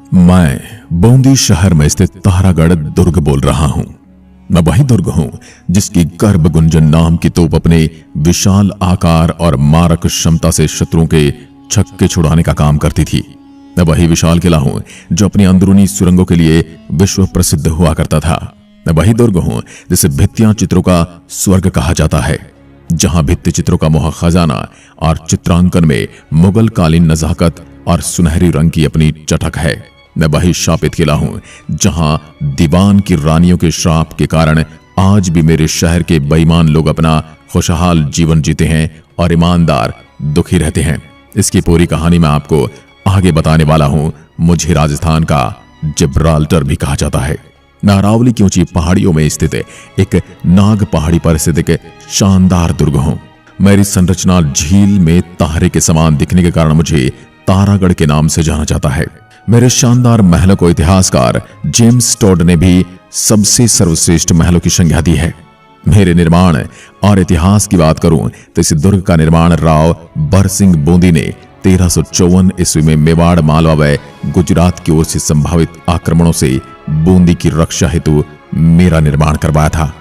मैं बूंदी शहर में स्थित तारागढ़ दुर्ग बोल रहा हूं। मैं वही दुर्ग हूं जिसकी गर्भ गुंजन नाम की तोप अपने विशाल आकार और मारक क्षमता से शत्रुओं के छक्के छुड़ाने का काम करती थी। मैं वही विशाल किला हूं जो अपनी अंदरूनी सुरंगों के लिए विश्व प्रसिद्ध हुआ करता था। मैं वही दुर्ग हूं जिसे भित्तियां चित्रों का स्वर्ग कहा जाता है, जहां भित्ति चित्रों का मोह खजाना और चित्रांकन में मुगल कालीन नजाकत और सुनहरी रंग की अपनी चटक है। मैं वही शापित किला हूं जहां दीवान की रानियों के श्राप के कारण आज भी मेरे शहर के बेईमान लोग अपना खुशहाल जीवन जीते हैं और ईमानदार दुखी रहते हैं। इसकी पूरी कहानी मैं आपको आगे बताने वाला हूं। मुझे राजस्थान का जिब्राल्टर भी कहा जाता है। मैं अरावली की ऊंची पहाड़ियों में स्थित एक नाग पहाड़ी पर स्थित एक शानदार दुर्ग हूं। मेरी संरचना झील में तारे के समान दिखने के कारण मुझे तारागढ़ के नाम से जाना जाता है। मेरे शानदार महलों को इतिहासकार जेम्स टॉड ने भी सबसे सर्वश्रेष्ठ महलों की संज्ञा दी है। मेरे निर्माण और इतिहास की बात करूं तो इस दुर्ग का निर्माण राव बरसिंह बूंदी ने 1354 ईस्वी में मेवाड़, मालवा व गुजरात की ओर से संभावित आक्रमणों से बूंदी की रक्षा हेतु मेरा निर्माण करवाया था।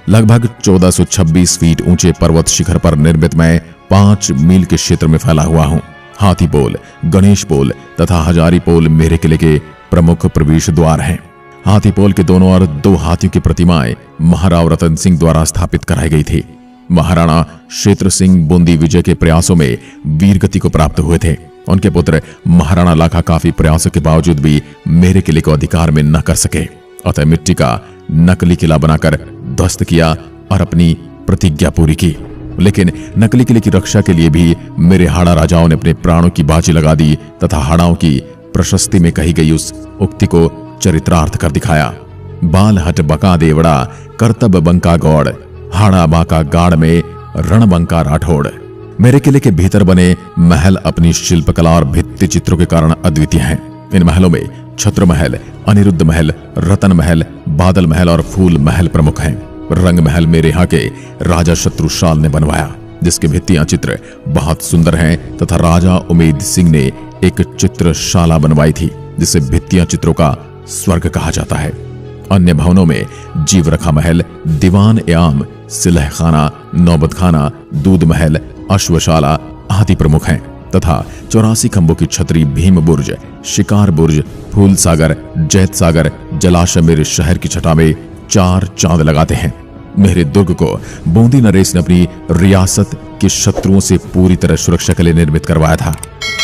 लगभग 1426 फीट ऊंचे पर्वत शिखर पर निर्मित मैं 5 मील के क्षेत्र में फैला हुआ हूं। हाथी पोल, गणेश पोल तथा हजारी पोल मेरे किले के प्रमुख प्रवेश द्वार हैं। हाथी पोल के दोनों ओर 2 हाथियों की प्रतिमाएं महाराव रतन सिंह द्वारा स्थापित कराई गई थी। महाराणा क्षेत्र सिंह बूंदी विजय के प्रयासों में वीरगति को प्राप्त हुए थे। उनके पुत्र महाराणा लाखा काफी प्रयासों के बावजूद भी मेरे किले को अधिकार में न कर सके, अतः मिट्टी का नकली किला बनाकर ध्वस्त किया और अपनी प्रतिज्ञा पूरी की। लेकिन नकली किले की रक्षा के लिए भी मेरे हाड़ा राजाओं ने अपने प्राणों की बाजी लगा दी तथा हाड़ाओं की प्रशस्ति में कही गई उस उक्ति को चरितार्थ कर दिखाया। बाल हट बका देवड़ा, कर्तब बंका गौड़, हाड़ा बाका गाड़ में रणबंका राठौड़। मेरे किले के भीतर बने महल अपनी शिल्पकला और भित्ति चित्रों के कारण अद्वितीय हैं। इन महलों में छत्र महल, अनिरुद्ध महल, रतन महल, बादल महल और फूल महल प्रमुख हैं। रंग महल मेरे यहाँ के राजा शत्रुशाल ने बनवाया, जिसके भित्तियां चित्र बहुत सुंदर हैं तथा राजा उमेद सिंह ने एक चित्रशाला बनवाई थी जिसे भित्तियां चित्रों का स्वर्ग कहा जाता है। अन्य भवनों में जीवरखा महल, दीवान एआम, सिलह खाना, नौबत खाना, दूध महल, अश्वशाला आदि प्रमुख हैं तथा 84 खंभों की छतरी भीम बुर्ज, शिकार बुर्ज, फूल सागर, जैत सागर जलाशय मेरे शहर की छटा में 4 चांद लगाते हैं। मेरे दुर्ग को बूंदी नरेश ने अपनी रियासत के शत्रुओं से पूरी तरह सुरक्षा के लिए निर्मित करवाया था,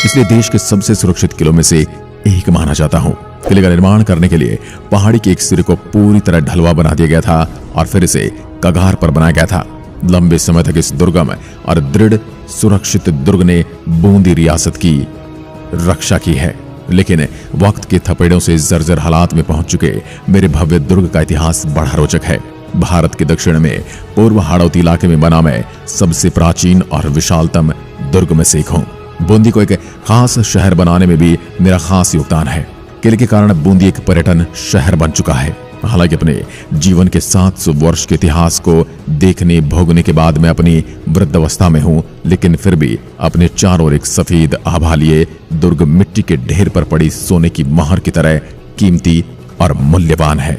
इसलिए देश के सबसे सुरक्षित किलों में से एक माना जाता हूं। किले का निर्माण करने के लिए पहाड़ी के एक सिरे को पूरी तरह ढलवा बना दिया गया था और फिर इसे कगार पर बनाया गया था। लंबे समय तक इस दुर्गम और दृढ़ सुरक्षित दुर्ग ने बूंदी रियासत की रक्षा की है, लेकिन वक्त के थपेड़ों से जर्जर हालात में पहुंच चुके मेरे भव्य दुर्ग का इतिहास बड़ा रोचक है। भारत के दक्षिण में पूर्व हाड़ौती इलाके में बना मैं सबसे प्राचीन और विशालतम दुर्ग में से एक हूं। बूंदी को एक खास शहर बनाने में भी मेरा खास योगदान है। किले के कारण बूंदी एक पर्यटन शहर बन चुका है। हालांकि अपने जीवन के 700 वर्ष के इतिहास को देखने भोगने के बाद मैं अपनी वृद्धावस्था में हूं, लेकिन फिर भी अपने चारों ओर एक सफेद आभा लिए दुर्ग मिट्टी के ढेर पर पड़ी सोने की मोहर की तरह कीमती और मूल्यवान है।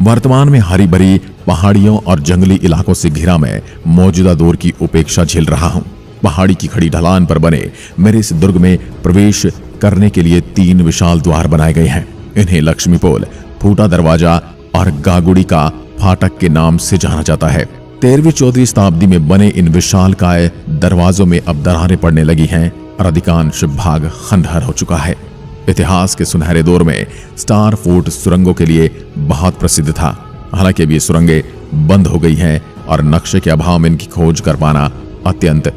वर्तमान में हरी भरी पहाड़ियों और जंगली इलाकों से घिरा मैं मौजूदा दौर की उपेक्षा झेल रहा हूं। पहाड़ी की खड़ी ढलान पर बने मेरे इस दुर्ग में प्रवेश करने के लिए 3 विशाल द्वार बनाए गए हैं। इन्हें लक्ष्मी पोल, फूटा दरवाजा और गागुड़ी का फाटक के नाम से जाना जाता है। 13वीं-14वीं शताब्दी में बने इन विशालकाय दरवाजों में अब दरारें पड़ने लगी हैं और अधिकांश भाग खंडहर हो चुका है। इतिहास के सुनहरे दौर में स्टार फूट सुरंगों के लिए बहुत प्रसिद्ध था। हालांकि अब ये सुरंगें बंद हो गई हैं और नक्शे के अभाव में इनकी खोज कर पाना अत्यंत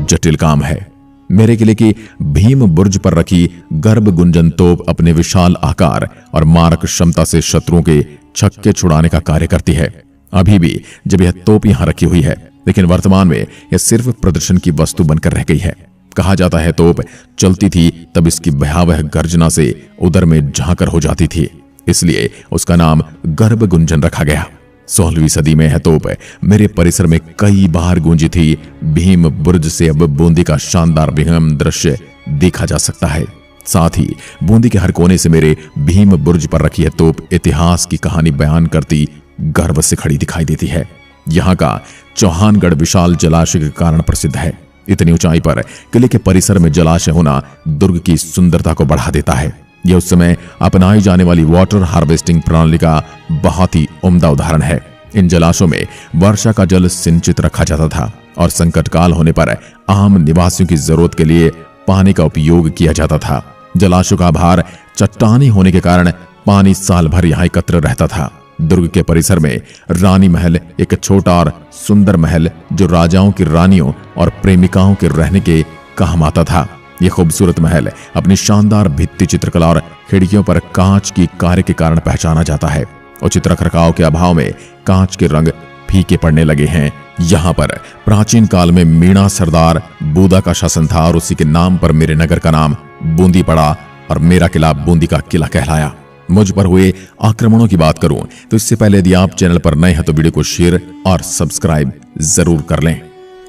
जटिल काम है। मेरे किले की भीम बुर्ज पर रखी गर्भ गुंजन तोप अपने विशाल आकार और मारक क्षमता से शत्रुओं के छक्के छुड़ाने का कार्य करती है। अभी भी जब यह तोप यहां रखी हुई है, लेकिन वर्तमान में यह सिर्फ प्रदर्शन की वस्तु बनकर रह गई है। कहा जाता है तोप चलती थी तब इसकी भयावह गर्जना से उदर में झांकर हो जाती थी, इसलिए उसका नाम गर्भ गुंजन रखा गया। 16वीं सदी में यह तोप मेरे परिसर में कई बार गूंजी थी। भीम बुर्ज से अब बूंदी का शानदार विहंगम दृश्य देखा जा सकता है। साथ ही बूंदी के हर कोने से मेरे भीम बुर्ज पर रखी है तोप इतिहास की कहानी बयान करती गर्व से खड़ी दिखाई देती है। यहाँ का चौहानगढ़ विशाल जलाशय के कारण प्रसिद्ध है। इतनी ऊंचाई पर किले के परिसर में जलाशय होना दुर्ग की सुंदरता को बढ़ा देता है। यह उस समय अपनाई जाने वाली वाटर हार्वेस्टिंग प्रणाली का बहुत ही उम्दा उदाहरण है। इन जलाशयों में वर्षा का जल सिंचित रखा जाता था और संकट काल होने पर आम निवासियों की जरूरत के लिए पानी का उपयोग किया जाता था। जलाशयों का भार चट्टानी होने के कारण पानी साल भर यहाँ एकत्र रहता था। दुर्ग के परिसर में रानी महल एक छोटा और सुंदर महल जो राजाओं की रानियों और प्रेमिकाओं के रहने के काम आता था। यह खूबसूरत महल अपनी शानदार भित्ति चित्रकला और खिड़कियों पर कांच की कार्य के कारण पहचाना जाता है। उचित रखरखाव के अभाव में कांच के रंग फीके पड़ने लगे हैं। यहाँ पर प्राचीन काल में मीणा सरदार बूदा का शासन था और उसी के नाम पर मेरे नगर का नाम बूंदी पड़ा और मेरा किला बूंदी का किला कहलाया। मुझ पर हुए आक्रमणों की बात करूं तो इससे पहले यदि आप चैनल पर नए हैं तो वीडियो को शेयर और सब्सक्राइब जरूर कर लें।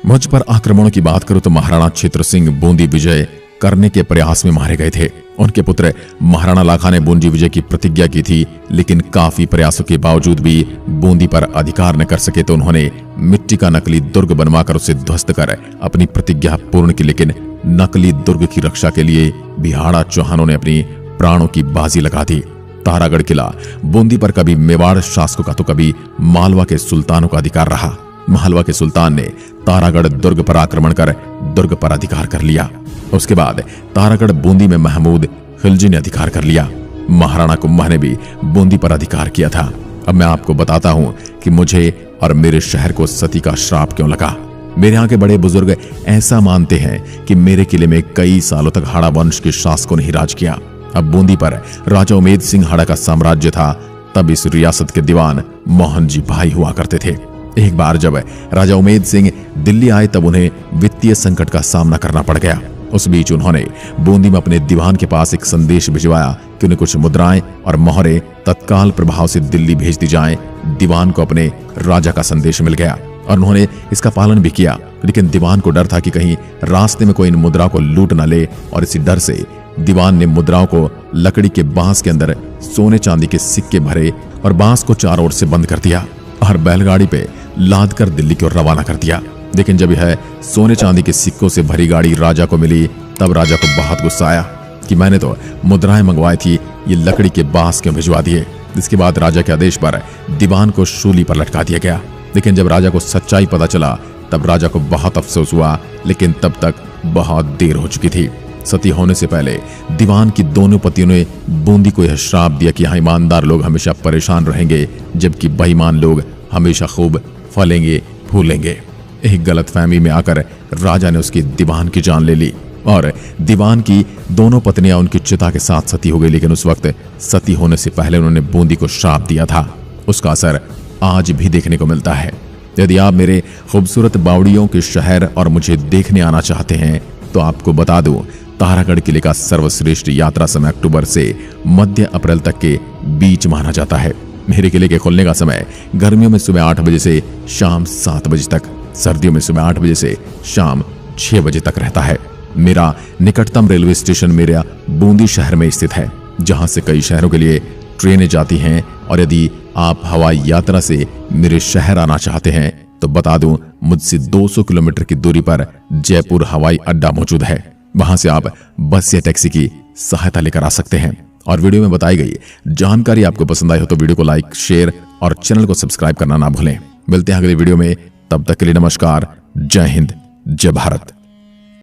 मुझ पर आक्रमणों की बात करूं तो महाराणा क्षेत्र सिंह बूंदी विजय करने के प्रयास में मारे गए थे। उनके पुत्र महाराणा लाखा ने बूंदी विजय की प्रतिज्ञा की थी, लेकिन काफी प्रयासों के बावजूद भी बूंदी पर अधिकार न कर सके तो उन्होंने मिट्टी का नकली दुर्ग बनवाकर उसे ध्वस्त कर अपनी प्रतिज्ञा पूर्ण की। लेकिन नकली दुर्ग की रक्षा के लिए बिहाड़ा चौहानों ने अपनी प्राणों की बाजी लगा दी। तारागढ़ किला बूंदी पर कभी मेवाड़ शासकों का तो कभी मालवा के सुल्तानों का अधिकार रहा। मालवा के सुल्तान ने तारागढ़ दुर्ग पर आक्रमण कर दुर्ग पर अधिकार कर लिया। उसके बाद तारागढ़ बूंदी में महमूद खिलजी ने अधिकार कर लिया। महाराणा कुंभा ने भी बूंदी पर अधिकार किया था। अब मैं आपको बताता हूं कि मुझे और मेरे शहर को सती का श्राप क्यों लगा। मेरे यहाँ के बड़े बुजुर्ग ऐसा मानते हैं कि मेरे किले में कई सालों तक हाड़ा वंश के शासकों ने ही राज किया। अब बूंदी पर राजा उमेद सिंह हाड़ा का साम्राज्य था। तब इस रियासत के दीवान मोहन जी भाई हुआ करते थे। एक बार जब राजा उमेद सिंह दिल्ली आए तब उन्हें वित्तीय संकट का सामना करना पड़ गया। उस बीच उन्होंने बूंदी में अपने दीवान के पास एक संदेश भिजवाया कि उन्हें कुछ मुद्राएं और मोहरें तत्काल प्रभाव से दिल्ली भेज दी जाएं। दीवान को अपने राजा का संदेश मिल गया और उन्होंने इसका पालन भी किया, लेकिन दीवान को डर था कि कहीं रास्ते में कोई इन मुद्राओं को लूट न ले, और इसी डर से दीवान ने मुद्राओं को लकड़ी के बांस के अंदर सोने चांदी के सिक्के भरे और बांस को चारों ओर से बंद कर दिया और बैलगाड़ी पे लाद कर दिल्ली की ओर रवाना कर दिया। लेकिन जब यह सोने चांदी के सिक्कों से भरी गाड़ी राजा को मिली तब राजा को बहुत गुस्सा आया कि मैंने तो मुद्राएं मंगवाई थी, ये लकड़ी के बांस क्यों भिजवा दिए। इसके बाद राजा के आदेश पर दीवान को शूली पर लटका दिया गया। लेकिन जब राजा को सच्चाई पता चला तब राजा को बहुत अफसोस हुआ, लेकिन तब तक बहुत देर हो चुकी थी। सती होने से पहले दीवान की दोनों पतियों ने बूंदी को यह श्राप दिया कि यहाँ ईमानदार लोग हमेशा परेशान रहेंगे, जबकि बेईमान लोग हमेशा खूब फलेंगे फूलेंगे। एक गलतफहमी में आकर राजा ने उसकी दीवान की जान ले ली और दीवान की दोनों पत्नियां उनकी चिता के साथ सती हो गई। लेकिन उस वक्त सती होने से पहले उन्होंने बूंदी को श्राप दिया था। उसका असर आज भी देखने को मिलता है। यदि आप मेरे खूबसूरत बावड़ियों के शहर और मुझे देखने आना चाहते हैं तो आपको बता दूं, तारागढ़ किले का सर्वश्रेष्ठ यात्रा समय अक्टूबर से मध्य अप्रैल तक के बीच माना जाता है। मेरे किले के खुलने का समय गर्मियों में सुबह 8 बजे से शाम 7 बजे तक, सर्दियों में सुबह 8 बजे से शाम 6 बजे तक रहता है। मेरा निकटतम रेलवे स्टेशन मेरा बूंदी शहर में स्थित है, जहां से कई शहरों के लिए ट्रेनें जाती हैं। और यदि आप हवाई यात्रा से मेरे शहर आना चाहते हैं तो बता दूं, मुझसे 200 किलोमीटर की दूरी पर जयपुर हवाई अड्डा मौजूद है। वहां से आप बस या टैक्सी की सहायता लेकर आ सकते हैं। और वीडियो में बताई गई जानकारी आपको पसंद आई हो तो वीडियो को लाइक, शेयर और चैनल को सब्सक्राइब करना ना भूलें। मिलते हैं अगली वीडियो में, तब तक के लिए नमस्कार। जय हिंद, जय भारत।